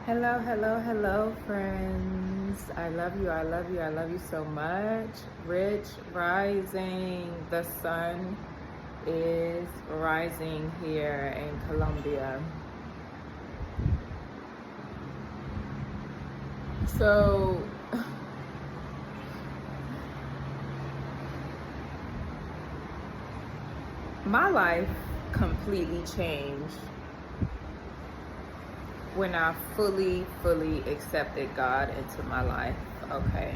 Hello, hello, hello, friends. I love you, I love you, I love you so much. Rich rising. The sun is rising here in Colombia. So, my life completely changed when I fully accepted God into my life, okay?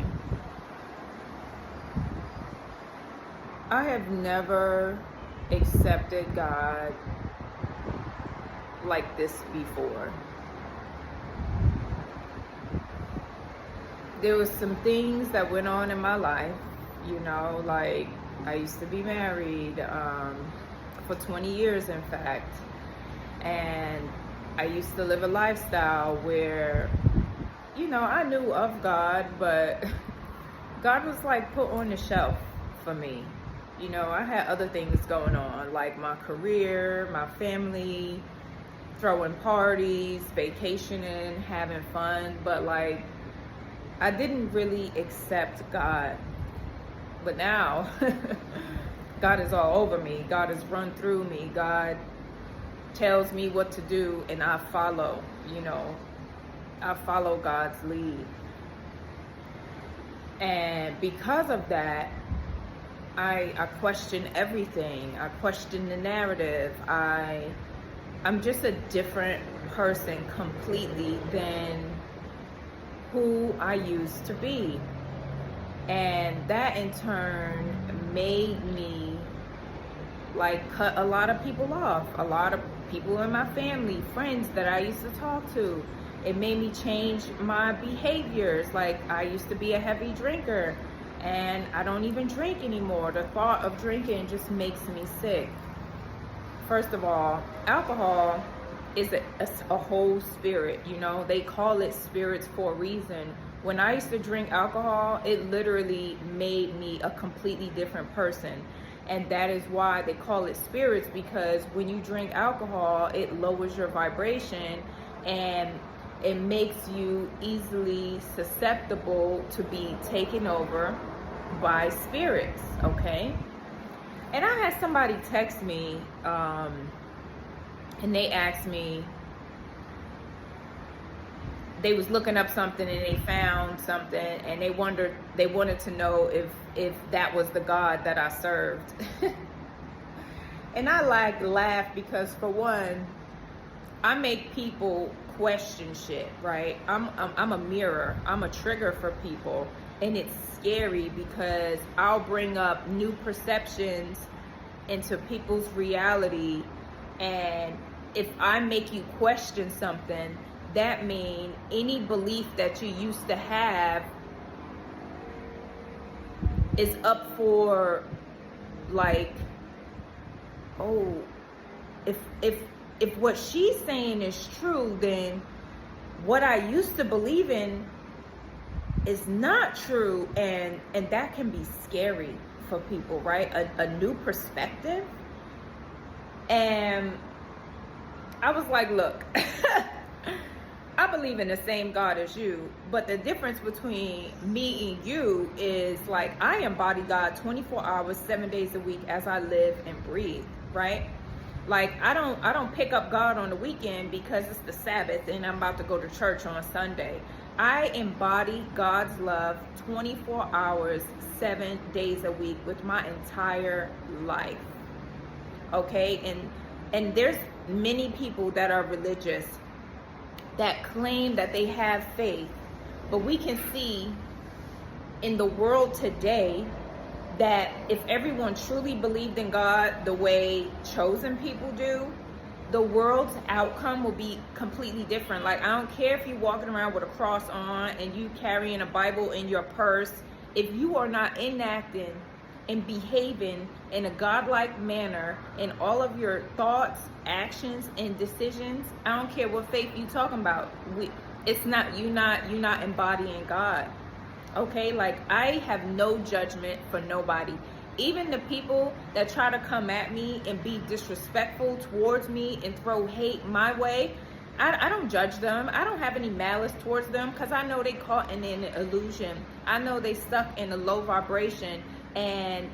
I have never accepted God like this before. There was some things that went on in my life, like I used to be married for 20 years, in fact, and I used to live a lifestyle where, I knew of God, but God was like put on the shelf for me. I had other things going on, like my career, my family, throwing parties, vacationing, having fun, but like I didn't really accept God. But now God is all over me. God has run through me. God tells me what to do and I follow, I follow God's lead. And because of that, I question everything. I question the narrative. I'm just a different person completely than who I used to be. And that in turn made me like cut a lot of people off, a lot of people in my family, friends that I used to talk to. It made me change my behaviors. Like I used to be a heavy drinker and I don't even drink anymore. The thought of drinking just makes me sick. First of all, alcohol is a whole spirit, they call it spirits for a reason. When I used to drink alcohol, it literally made me a completely different person. And that is why they call it spirits, because when you drink alcohol, it lowers your vibration and it makes you easily susceptible to be taken over by spirits, okay? And I had somebody text me and they asked me, they was looking up something and they found something and they wanted to know if that was the God that I served. And I laugh because, for one, I make people question shit, right? I'm a mirror. I'm a trigger for people, and it's scary because I'll bring up new perceptions into people's reality, and if I make you question something, that means any belief that you used to have is up for, like, oh, if what she's saying is true, then what I used to believe in is not true, and that can be scary for people, right? A new perspective. And I was like, look, I believe in the same God as you, but the difference between me and you is, like, I embody God 24 hours, 7 days a week as I live and breathe, right? Like, I don't pick up God on the weekend because it's the Sabbath and I'm about to go to church on Sunday. I embody God's love 24 hours, 7 days a week with my entire life. Okay? And there's many people that are religious that claim that they have faith, but we can see in the world today that if everyone truly believed in God the way chosen people do, the world's outcome will be completely different. Like, I don't care if you're walking around with a cross on and you carrying a Bible in your purse. If you are not enacting and behaving in a godlike manner in all of your thoughts, actions, and decisions, I don't care what faith you talking about. You're not embodying God. Okay, like, I have no judgment for nobody. Even the people that try to come at me and be disrespectful towards me and throw hate my way, I don't judge them. I don't have any malice towards them, because I know they caught in an illusion. I know they stuck in a low vibration, and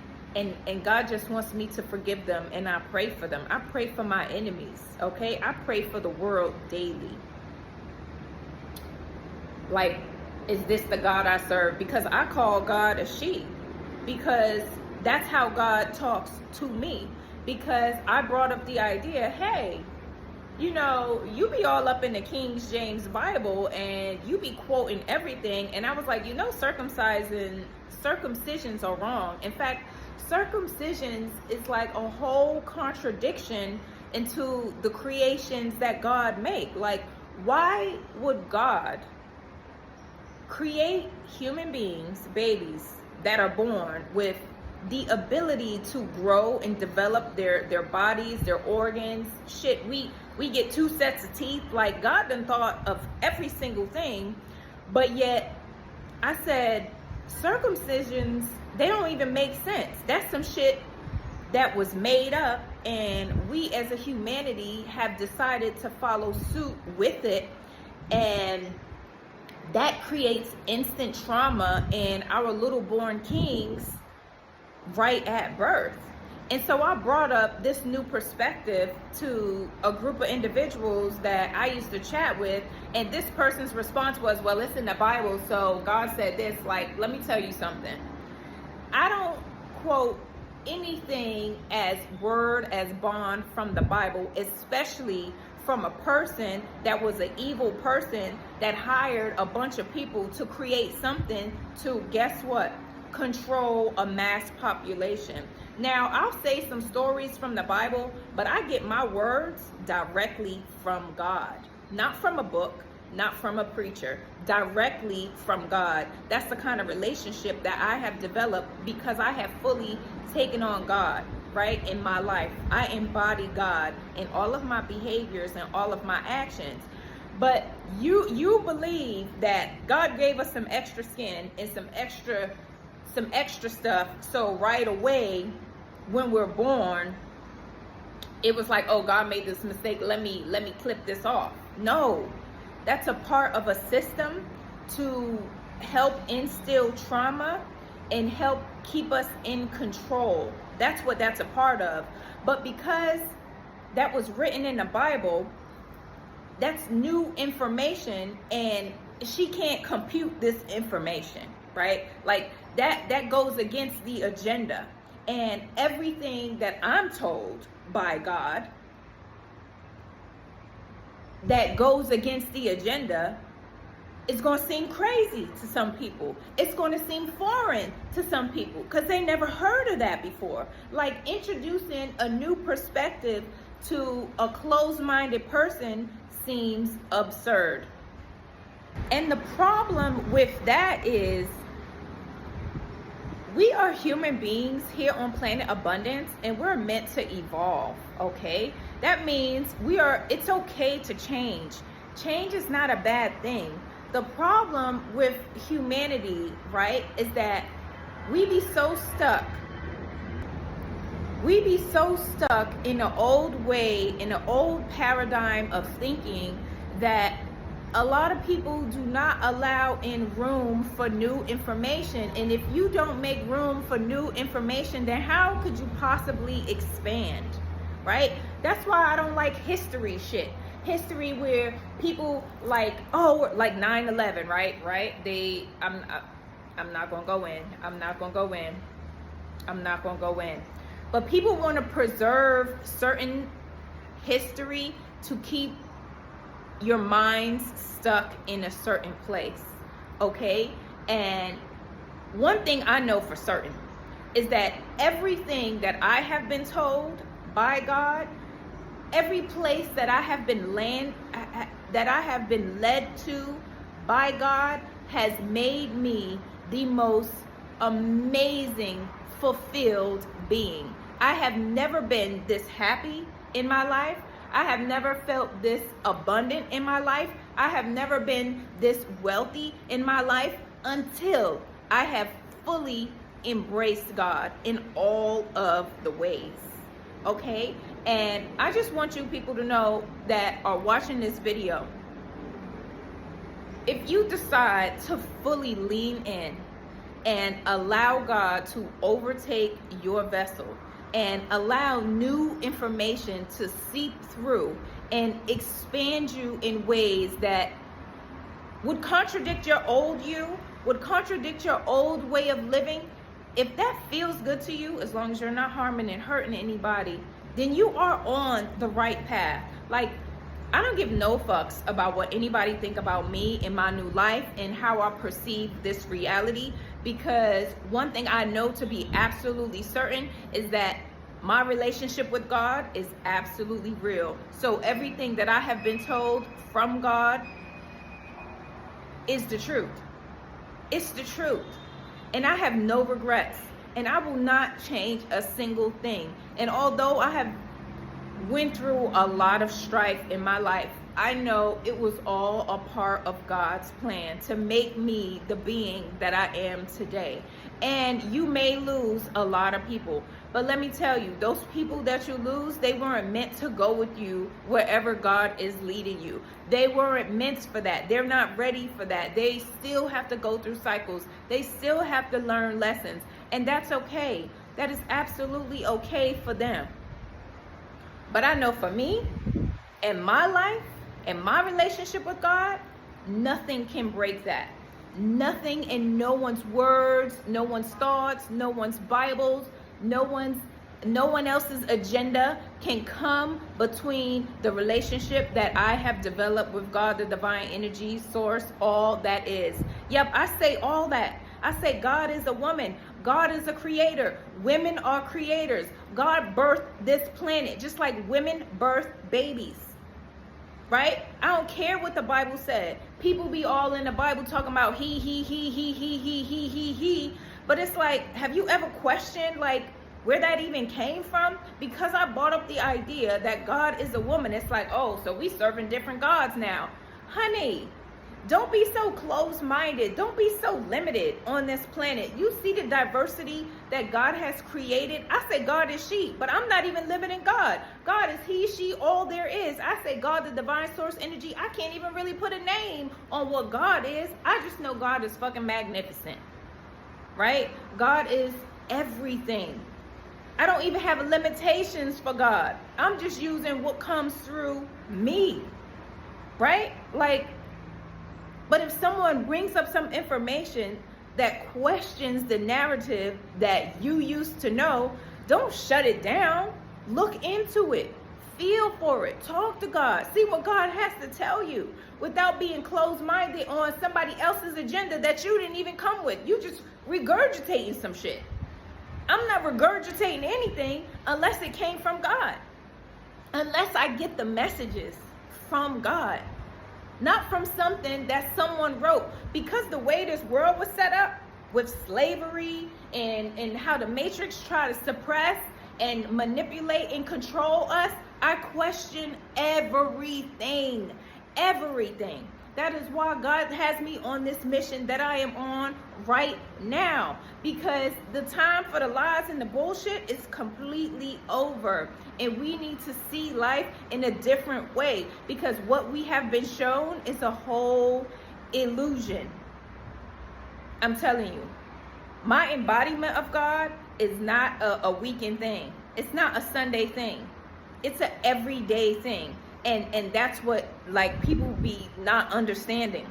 God just wants me to forgive them, and I pray for them. I pray for my enemies, okay? I pray for the world daily. Like, is this the God I serve? Because I call God a she, because that's how God talks to me. Because I brought up the idea, hey, you know, you be all up in the King James Bible and you be quoting everything. And I was like, you know, circumcisions are wrong. In fact, circumcisions is like a whole contradiction into the creations that God made. Like, why would God create human beings, babies, that are born with the ability to grow and develop their bodies, their organs? Shit, we get 2 sets of teeth. Like, God done thought of every single thing. But yet, I said, circumcisions, they don't even make sense. That's some shit that was made up, and we as a humanity have decided to follow suit with it, and that creates instant trauma in our little born kings right at birth. And so I brought up this new perspective to a group of individuals that I used to chat with, and this person's response was, well, it's in the Bible, so God said this. Like, let me tell you something. I don't quote anything as word, as bond from the Bible, especially from a person that was an evil person that hired a bunch of people to create something to, guess what, control a mass population. Now, I'll say some stories from the Bible, but I get my words directly from God, not from a book, not from a preacher, directly from God. That's the kind of relationship that I have developed because I have fully taken on God, right, in my life. I embody God in all of my behaviors and all of my actions. But you believe that God gave us some extra skin and some extra stuff, so right away when we're born, it was like, oh, God made this mistake, let me clip this off. No, that's a part of a system to help instill trauma and help keep us in control. That's what that's a part of. But because that was written in the Bible, that's new information, and she can't compute this information, right? Like, that goes against the agenda. And everything that I'm told by God that goes against the agenda is going to seem crazy to some people. It's going to seem foreign to some people because they never heard of that before. Like, introducing a new perspective to a closed-minded person seems absurd. And the problem with that is, we are human beings here on planet Abundance, and we're meant to evolve, okay? That means it's okay to change. Change is not a bad thing. The problem with humanity, right, is that we be so stuck. We be so stuck in the old way, in the old paradigm of thinking, that a lot of people do not allow in room for new information. And if you don't make room for new information, then how could you possibly expand, right? That's why I don't like history shit. History where people like, oh, like 9/11, right? I'm not gonna go in. But people want to preserve certain history to keep your mind's stuck in a certain place, okay? And one thing I know for certain is that everything that I have been told by God, every place that I have been led to by God, has made me the most amazing, fulfilled being. I have never been this happy in my life. I have never felt this abundant in my life. I have never been this wealthy in my life until I have fully embraced God in all of the ways. okay? And I just want you people to know that are watching this video, if you decide to fully lean in and allow God to overtake your vessel and allow new information to seep through and expand you in ways that would contradict your old you, would contradict your old way of living, if that feels good to you, as long as you're not harming and hurting anybody, then you are on the right path. Like, I don't give no fucks about what anybody think about me in my new life and how I perceive this reality, because one thing I know to be absolutely certain is that my relationship with God is absolutely real. So everything that I have been told from God is the truth. It's the truth. And I have no regrets. And I will not change a single thing. And although I have went through a lot of strife in my life, I know it was all a part of God's plan to make me the being that I am today. And you may lose a lot of people, but let me tell you, those people that you lose, they weren't meant to go with you wherever God is leading you. They weren't meant for that. They're not ready for that. They still have to go through cycles. They still have to learn lessons, and that's okay. That is absolutely okay for them. But I know for me, in my life, in my relationship with God, nothing can break that. Nothing in no one's words, no one's thoughts, no one's Bibles, no one else's agenda can come between the relationship that I have developed with God, the divine energy source, all that is. Yep, I say all that. I say God is a woman. God is a creator. Women are creators. God birthed this planet just like women birth babies. Right? I don't care what the Bible said. People be all in the Bible talking about he. But it's like, have you ever questioned like where that even came from? Because I brought up the idea that God is a woman. It's like, oh, so we serving different gods now. Honey, don't be so closed-minded. Don't be so limited on this planet. You see the diversity that God has created. I say God is she, but I'm not even living in God. God is he, she, all there is. I say God, the divine source energy. I can't even really put a name on what God is. I just know God is fucking magnificent, right? God is everything. I don't even have limitations for God. I'm just using what comes through me, right? Like, but if someone brings up some information that questions the narrative that you used to know, don't shut it down. Look into it. Feel for it. Talk to God. See what God has to tell you without being closed-minded on somebody else's agenda that you didn't even come with. You just regurgitating some shit. I'm not regurgitating anything unless it came from God. Unless I get the messages from God. Not from something that someone wrote. Because the way this world was set up with slavery and how the matrix try to suppress and manipulate and control us, I question everything. Everything. That is why God has me on this mission that I am on right now. Because the time for the lies and the bullshit is completely over. And we need to see life in a different way. Because what we have been shown is a whole illusion. I'm telling you. My embodiment of God is not a weekend thing. It's not a Sunday thing. It's an everyday thing. And that's what like people be not understanding.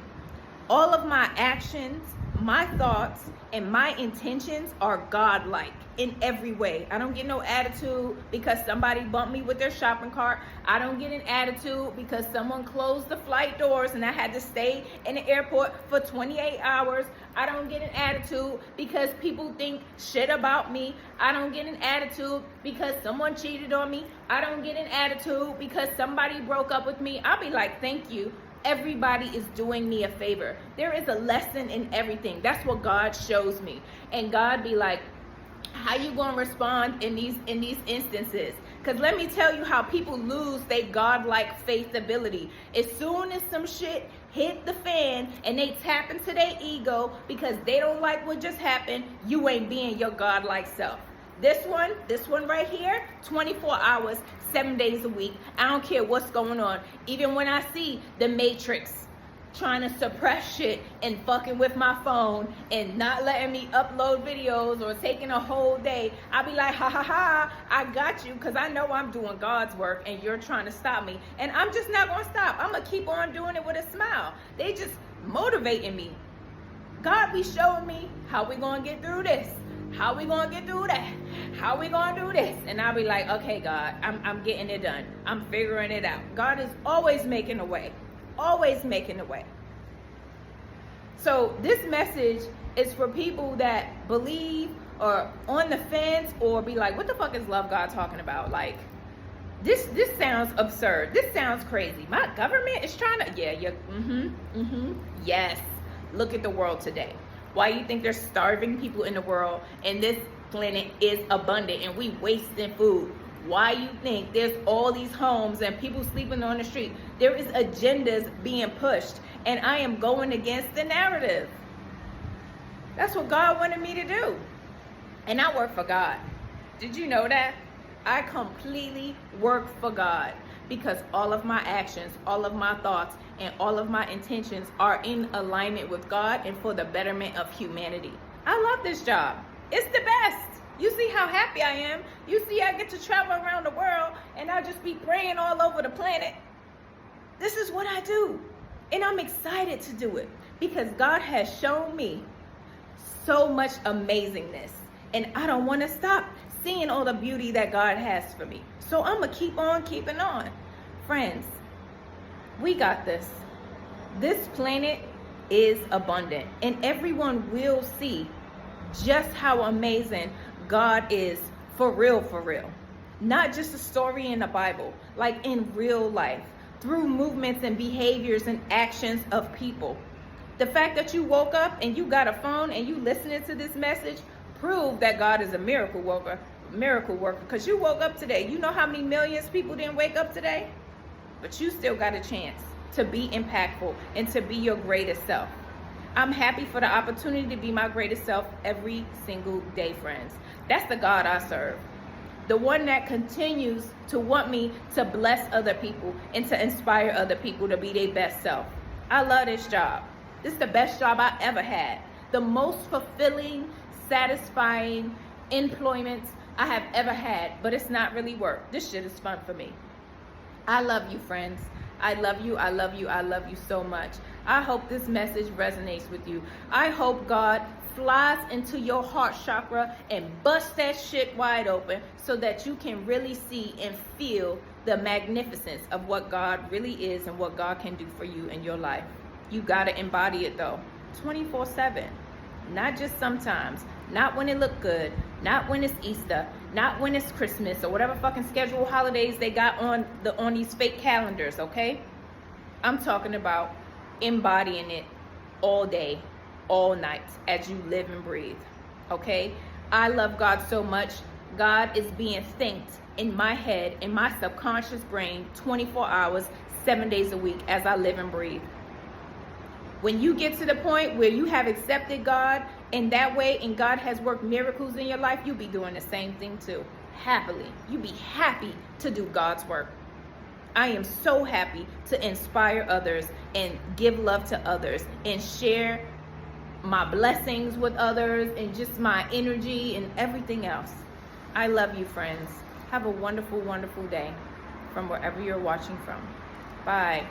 All of my actions, my thoughts, and my intentions are God-like in every way. I don't get no attitude because somebody bumped me with their shopping cart. I don't get an attitude because someone closed the flight doors and I had to stay in the airport for 28 hours. I don't get an attitude because people think shit about me. I don't get an attitude because someone cheated on me. I don't get an attitude because somebody broke up with me. I'll be like, thank you. Everybody is doing me a favor. There is a lesson in everything. That's what God shows me. And God be like, how you gonna respond in these instances? Because let me tell you how people lose their God-like faith ability. As soon as some shit hit the fan and they tap into their ego because they don't like what just happened, you ain't being your God-like self. This one right here, 24 hours, 7 days a week. I don't care what's going on. Even when I see the Matrix trying to suppress shit and fucking with my phone and not letting me upload videos or taking a whole day, I'll be like, ha ha ha, I got you, because I know I'm doing God's work and you're trying to stop me. And I'm just not going to stop. I'm going to keep on doing it with a smile. They just motivating me. God be showing me how we going to get through this. How we going to get through that? How we going to do this? And I'll be like, okay, God, I'm getting it done. I'm figuring it out. God is always making a way. Always making a way. So this message is for people that believe or on the fence or be like, what the fuck is love God talking about? Like, this sounds absurd. This sounds crazy. My government is trying to, yes. Look at the world today. Why you think there's starving people in the world and this planet is abundant and we wasting food? Why you think there's all these homes and people sleeping on the street? There is agendas being pushed, and I am going against the narrative. That's what God wanted me to do. And I work for God. Did you know that? I completely work for God because all of my actions, all of my thoughts, and all of my intentions are in alignment with God and for the betterment of humanity. I love this job. It's the best. You see how happy I am. You see I get to travel around the world and I'll just be praying all over the planet. This is what I do. And I'm excited to do it because God has shown me so much amazingness. And I don't want to stop seeing all the beauty that God has for me. So I'm going to keep on keeping on. Friends, we got this. This planet is abundant. And everyone will see just how amazing God is for real, for real. Not just a story in the Bible, like in real life, through movements and behaviors and actions of people. The fact that you woke up and you got a phone and you listening to this message prove that God is a miracle worker, because you woke up today. You know how many millions of people didn't wake up today? But you still got a chance to be impactful and to be your greatest self. I'm happy for the opportunity to be my greatest self every single day, friends. That's the God I serve. The one that continues to want me to bless other people and to inspire other people to be their best self. I love this job. This is the best job I ever had. The most fulfilling, satisfying employment I have ever had. But it's not really work. This shit is fun for me. I love you, friends. I love you. I love you. I love you so much. I hope this message resonates with you. I hope God flies into your heart chakra and bust that shit wide open so that you can really see and feel the magnificence of what God really is and what God can do for you in your life. You got to embody it though, 24/7. Not just sometimes, not when it look good, not when it's Easter, not when it's Christmas or whatever fucking scheduled holidays they got on these fake calendars, okay? I'm talking about embodying it all day, all night, as you live and breathe, okay? I love God so much. God is being thanked in my head, in my subconscious brain, 24 hours, 7 days a week as I live and breathe. When you get to the point where you have accepted God in that way and God has worked miracles in your life, you'll be doing the same thing too, happily. You'll be happy to do God's work. I am so happy to inspire others and give love to others and share my blessings with others and just my energy and everything else. I love you, friends. Have a wonderful, wonderful day from wherever you're watching from. Bye.